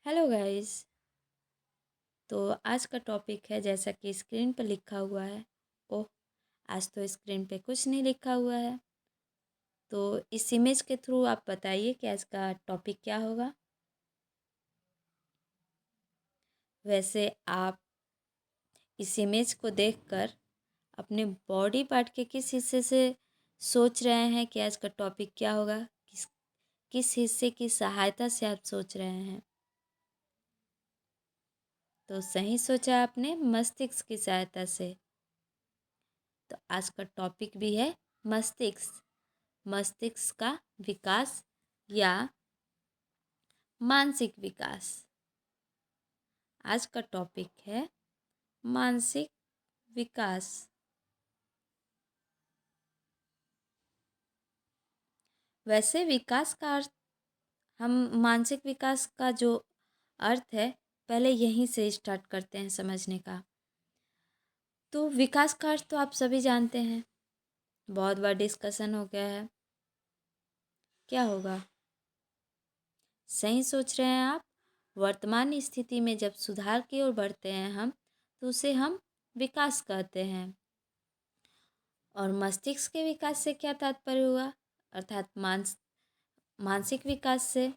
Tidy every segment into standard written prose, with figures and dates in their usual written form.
Hello guys. तो आज का टॉपिक है जैसा कि स्क्रीन पर लिखा हुआ है। ओह, आज तो स्क्रीन पे कुछ नहीं लिखा हुआ है। तो इस इमेज के थ्रू आप बताइए कि आज का टॉपिक क्या होगा। वैसे आप इस इमेज को देखकर अपने बॉडी पार्ट के किस हिस्से से सोच रहे हैं कि आज का टॉपिक क्या होगा। किस किस हिस्से की सहायता से आप सोच रहे हैं। तो सही सोचा आपने, मस्तिष्क की सहायता से। तो आज का टॉपिक भी है मस्तिष्क। मस्तिष्क का विकास या मानसिक विकास। आज का टॉपिक है मानसिक विकास। वैसे विकास का अर्थ, हम मानसिक विकास का जो अर्थ है पहले यहीं से स्टार्ट करते हैं समझने का। तो विकास का अर्थ तो आप सभी जानते हैं, बहुत बार डिस्कशन हो गया है। क्या होगा? सही सोच रहे हैं आप। वर्तमान स्थिति में जब सुधार की ओर बढ़ते हैं हम, तो उसे हम विकास कहते हैं। और मस्तिष्क के विकास से क्या तात्पर्य हुआ, अर्थात मानसिक विकास से।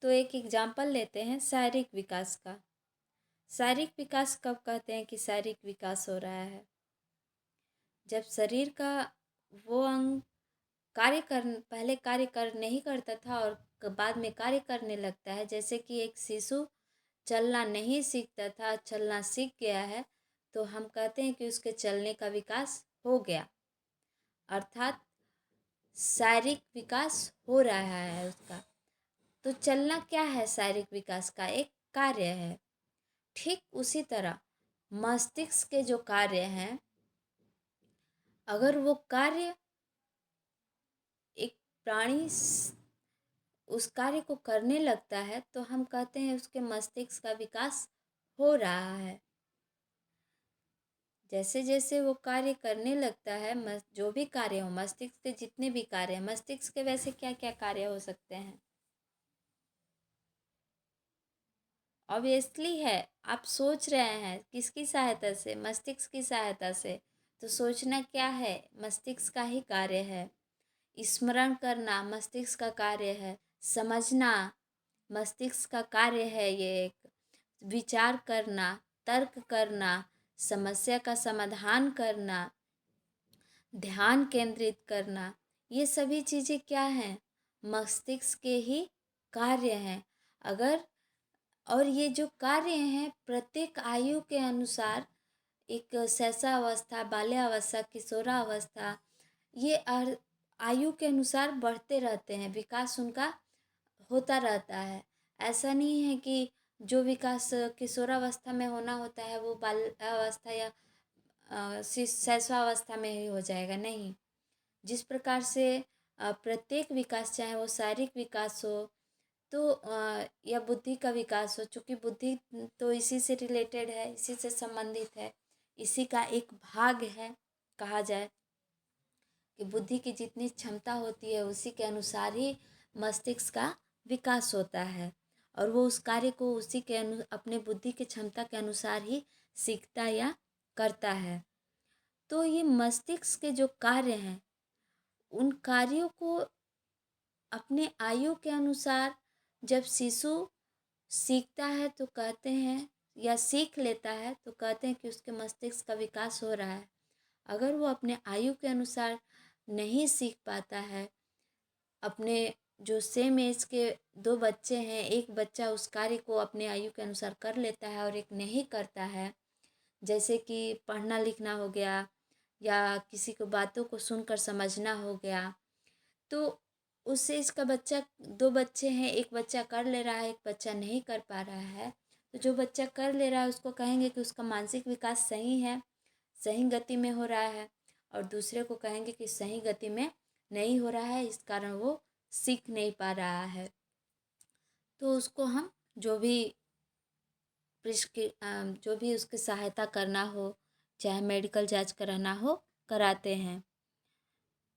तो एक एग्जाम्पल लेते हैं शारीरिक विकास का। शारीरिक विकास कब कहते हैं कि शारीरिक विकास हो रहा है? जब शरीर का वो अंग पहले कार्य कर नहीं करता था और बाद में कार्य करने लगता है। जैसे कि एक शिशु चलना नहीं सीखता था, चलना सीख गया है, तो हम कहते हैं कि उसके चलने का विकास हो गया। अर्थात शारीरिक विकास हो रहा है उसका। तो चलना क्या है? शारीरिक विकास का एक कार्य है। ठीक उसी तरह मस्तिष्क के जो कार्य हैं, अगर वो कार्य एक प्राणी उस कार्य को करने लगता है तो हम कहते हैं उसके मस्तिष्क का विकास हो रहा है। जैसे जैसे वो कार्य करने लगता है, जो भी कार्य हो, मस्तिष्क के जितने भी कार्य हैं, मस्तिष्क के वैसे क्या क्या कार्य हो सकते हैं? ऑब्वियसली है, आप सोच रहे हैं किसकी सहायता से? मस्तिष्क की सहायता से। तो सोचना क्या है? मस्तिष्क का ही कार्य है। स्मरण करना मस्तिष्क का कार्य है। समझना मस्तिष्क का कार्य है। ये एक विचार करना, तर्क करना, समस्या का समाधान करना, ध्यान केंद्रित करना, ये सभी चीज़ें क्या हैं? मस्तिष्क के ही कार्य हैं। अगर और ये जो कार्य हैं प्रत्येक आयु के अनुसार, एक शैशवावस्था, बाल्यावस्था, किशोरावस्था, ये आयु के अनुसार बढ़ते रहते हैं। विकास उनका होता रहता है। ऐसा नहीं है कि जो विकास किशोरावस्था में होना होता है वो बाल्यावस्था या शैशवावस्था में ही हो जाएगा, नहीं। जिस प्रकार से प्रत्येक विकास, चाहे वो शारीरिक विकास हो तो या बुद्धि का विकास हो, चूँकि बुद्धि तो इसी से रिलेटेड है, इसी से संबंधित है, इसी का एक भाग है। कहा जाए कि बुद्धि की जितनी क्षमता होती है उसी के अनुसार ही मस्तिष्क का विकास होता है, और वो उस कार्य को उसी के अपने बुद्धि की क्षमता के अनुसार ही सीखता या करता है। तो ये मस्तिष्क के जो कार्य हैं, उन कार्यों को अपने आयु के अनुसार जब शिशु सीखता है तो कहते हैं, या सीख लेता है तो कहते हैं कि उसके मस्तिष्क का विकास हो रहा है। अगर वो अपने आयु के अनुसार नहीं सीख पाता है, अपने जो सेम एज के दो बच्चे हैं, एक बच्चा उस कार्य को अपने आयु के अनुसार कर लेता है और एक नहीं करता है, जैसे कि पढ़ना लिखना हो गया या किसी को बातों को सुनकर समझना हो गया, तो उससे इसका बच्चा, दो बच्चे हैं, एक बच्चा कर ले रहा है, एक बच्चा नहीं कर पा रहा है। तो जो बच्चा कर ले रहा है उसको कहेंगे कि उसका मानसिक विकास सही है, सही गति में हो रहा है, और दूसरे को कहेंगे कि सही गति में नहीं हो रहा है, इस कारण वो सीख नहीं पा रहा है। तो उसको हम जो भी जो भी उसकी सहायता करना हो, चाहे मेडिकल जांच कराना हो, कराते हैं।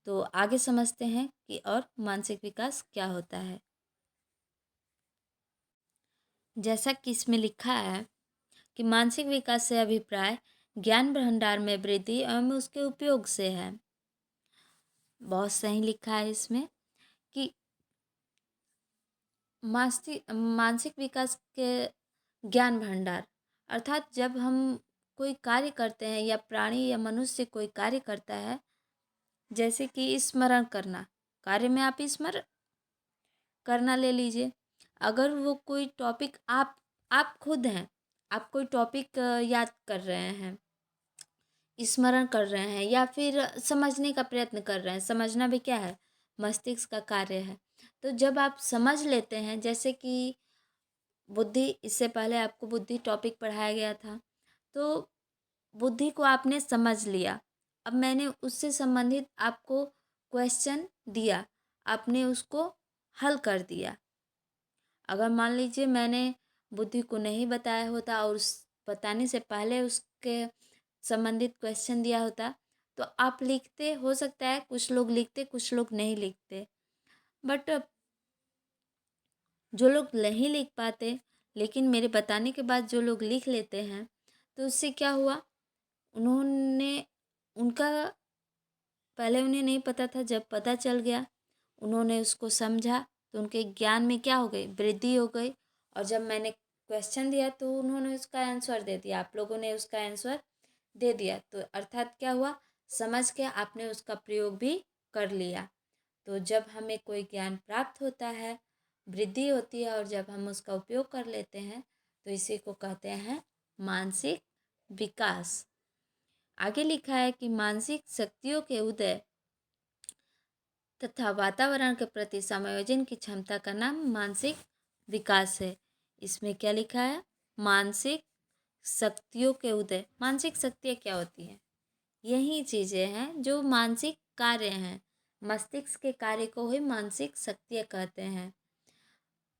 तो आगे समझते हैं कि और मानसिक विकास क्या होता है। जैसा कि इसमें लिखा है कि मानसिक विकास से अभिप्राय ज्ञान भंडार में वृद्धि एवं उसके उपयोग से है। बहुत सही लिखा है इसमें कि मानसिक विकास के ज्ञान भंडार अर्थात जब हम कोई कार्य करते हैं या प्राणी या मनुष्य कोई कार्य करता है, जैसे कि स्मरण करना, कार्य में आप स्मरण करना ले लीजिए। अगर वो कोई टॉपिक आप खुद हैं, आप कोई टॉपिक याद कर रहे हैं, स्मरण कर रहे हैं या फिर समझने का प्रयत्न कर रहे हैं। समझना भी क्या है? मस्तिष्क का कार्य है। तो जब आप समझ लेते हैं, जैसे कि बुद्धि, इससे पहले आपको बुद्धि टॉपिक पढ़ाया गया था, तो बुद्धि को आपने समझ लिया। अब मैंने उससे संबंधित आपको क्वेश्चन दिया, आपने उसको हल कर दिया। अगर मान लीजिए मैंने बुद्धि को नहीं बताया होता और उस बताने से पहले उसके संबंधित क्वेश्चन दिया होता, तो आप लिखते, हो सकता है कुछ लोग लिखते, कुछ लोग नहीं लिखते। बट जो लोग नहीं लिख पाते, लेकिन मेरे बताने के बाद जो लोग लिख लेते हैं, तो उससे क्या हुआ, उन्होंने उनका पहले उन्हें नहीं पता था, जब पता चल गया, उन्होंने उसको समझा, तो उनके ज्ञान में क्या हो गई, वृद्धि हो गई। और जब मैंने क्वेश्चन दिया तो उन्होंने उसका आंसर दे दिया, आप लोगों ने उसका आंसर दे दिया, तो अर्थात क्या हुआ, समझ के आपने उसका प्रयोग भी कर लिया। तो जब हमें कोई ज्ञान प्राप्त होता है, वृद्धि होती है, और जब हम उसका उपयोग कर लेते हैं, तो इसी को कहते हैं मानसिक विकास। आगे लिखा है कि मानसिक शक्तियों के उदय तथा वातावरण के प्रति समायोजन की क्षमता का नाम मानसिक विकास है। इसमें क्या लिखा है? मानसिक शक्तियों के उदय। मानसिक शक्तियाँ क्या होती हैं? यही चीज़ें हैं जो मानसिक कार्य हैं। मस्तिष्क के कार्य को ही मानसिक शक्तियाँ कहते हैं।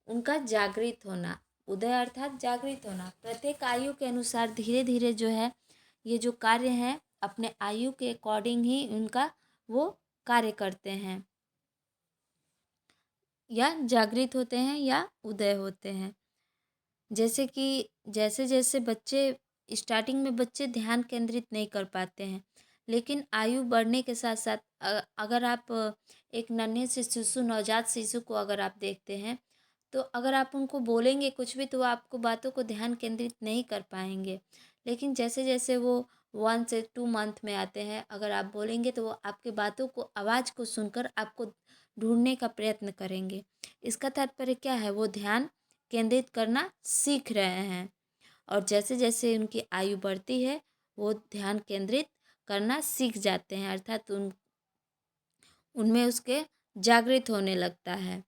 उनका जागृत होना, उदय अर्थात जागृत होना। प्रत्येक आयु के अनुसार धीरे धीरे जो है, ये जो कार्य हैं अपने आयु के अकॉर्डिंग ही उनका वो कार्य करते हैं, या जागृत होते हैं या उदय होते हैं। जैसे कि जैसे जैसे बच्चे, स्टार्टिंग में बच्चे ध्यान केंद्रित नहीं कर पाते हैं, लेकिन आयु बढ़ने के साथ साथ अगर आप एक नन्हे से शिशु, नवजात शिशु को अगर आप देखते हैं, तो अगर आप उनको बोलेंगे कुछ भी, तो वो आपको बातों को ध्यान केंद्रित नहीं कर पाएंगे। लेकिन जैसे जैसे वो 1 से 2 मंथ में आते हैं, अगर आप बोलेंगे तो वो आपके बातों को, आवाज़ को सुनकर आपको ढूंढने का प्रयत्न करेंगे। इसका तात्पर्य क्या है? वो ध्यान केंद्रित करना सीख रहे हैं, और जैसे जैसे उनकी आयु बढ़ती है, वो ध्यान केंद्रित करना सीख जाते हैं, अर्थात उनमें उसके जागृत होने लगता है।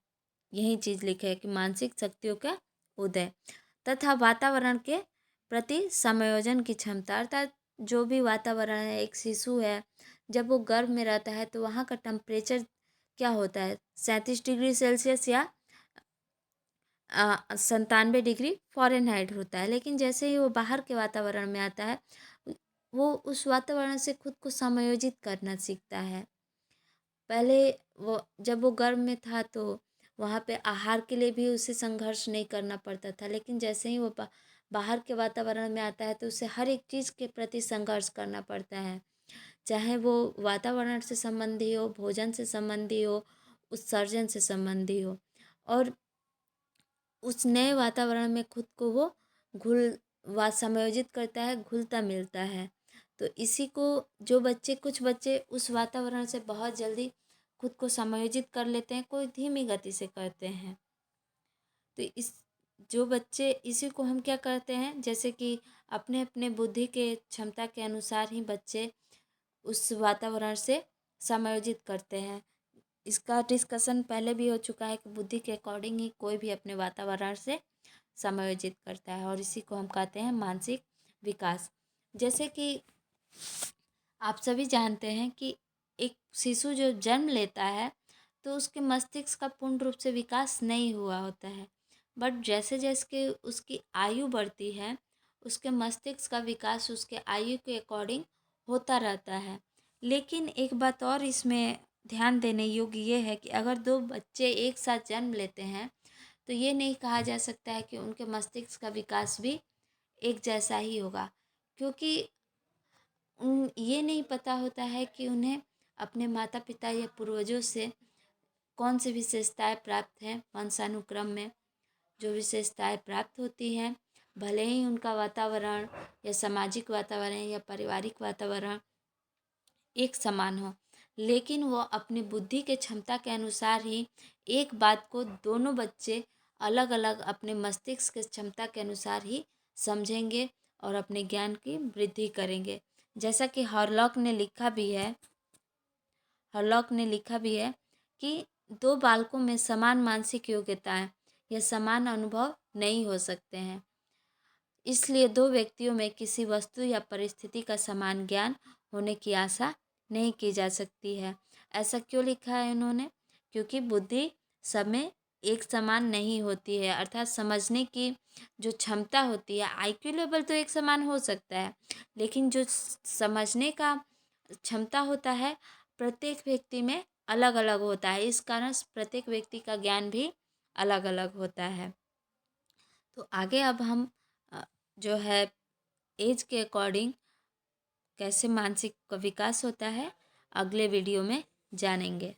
यही चीज़ लिखे है कि मानसिक शक्तियों का उदय तथा वातावरण के प्रति समायोजन की क्षमता, अर्थात जो भी वातावरण है, एक शिशु है, जब वो गर्भ में रहता है तो वहाँ का टेम्परेचर क्या होता है, 37 डिग्री सेल्सियस या 97 डिग्री फ़ारेनहाइट होता है। लेकिन जैसे ही वो बाहर के वातावरण में आता है, वो उस वातावरण से खुद को समायोजित करना सीखता है। पहले वो, जब वो गर्भ में था, तो वहाँ पे आहार के लिए भी उसे संघर्ष नहीं करना पड़ता था, लेकिन जैसे ही वो बाहर के वातावरण में आता है, तो उसे हर एक चीज़ के प्रति संघर्ष करना पड़ता है, चाहे वो वातावरण से संबंधी हो, भोजन से संबंधी हो, उत्सर्जन से संबंधी हो। और उस नए वातावरण में खुद को वो समायोजित करता है, घुलता मिलता है। तो इसी को, जो बच्चे, कुछ बच्चे उस वातावरण से बहुत जल्दी खुद को समायोजित कर लेते हैं, कोई धीमी गति से करते हैं। तो इस जो बच्चे, इसी को हम क्या करते हैं, जैसे कि अपने अपने बुद्धि के क्षमता के अनुसार ही बच्चे उस वातावरण से समायोजित करते हैं। इसका डिस्कशन पहले भी हो चुका है कि बुद्धि के अकॉर्डिंग ही कोई भी अपने वातावरण से समायोजित करता है, और इसी को हम कहते हैं मानसिक विकास। जैसे कि आप सभी जानते हैं कि एक शिशु जो जन्म लेता है, तो उसके मस्तिष्क का पूर्ण रूप से विकास नहीं हुआ होता है, बट जैसे जैसे उसकी आयु बढ़ती है, उसके मस्तिष्क का विकास उसके आयु के अकॉर्डिंग होता रहता है। लेकिन एक बात और इसमें ध्यान देने योग्य ये है कि अगर दो बच्चे एक साथ जन्म लेते हैं, तो तो ये नहीं कहा जा सकता है कि उनके मस्तिष्क का विकास भी एक जैसा ही होगा, क्योंकि ये नहीं पता होता है कि उन्हें अपने माता पिता या पूर्वजों से कौन सी विशेषताएं प्राप्त हैं। वंशानुक्रम में जो विशेषताएं प्राप्त होती हैं, भले ही उनका वातावरण या सामाजिक वातावरण या पारिवारिक वातावरण एक समान हो, लेकिन वो अपनी बुद्धि के क्षमता के अनुसार ही एक बात को दोनों बच्चे अलग अलग अपने मस्तिष्क के क्षमता के अनुसार ही समझेंगे और अपने ज्ञान की वृद्धि करेंगे। जैसा कि हरलॉक ने लिखा भी है कि दो बालकों में समान मानसिक योग्यताएं या समान अनुभव नहीं हो सकते हैं, इसलिए दो व्यक्तियों में किसी वस्तु या परिस्थिति का समान ज्ञान होने की आशा नहीं की जा सकती है। ऐसा क्यों लिखा है इन्होंने? क्योंकि बुद्धि सब में एक समान नहीं होती है, अर्थात समझने की जो क्षमता होती है, आईक्यू लेवल तो एक समान हो सकता है, लेकिन जो समझने का क्षमता होता है प्रत्येक व्यक्ति में अलग अलग होता है। इस कारण प्रत्येक व्यक्ति का ज्ञान भी अलग अलग होता है। तो आगे अब हम जो है एज के अकॉर्डिंग कैसे मानसिक विकास होता है, अगले वीडियो में जानेंगे।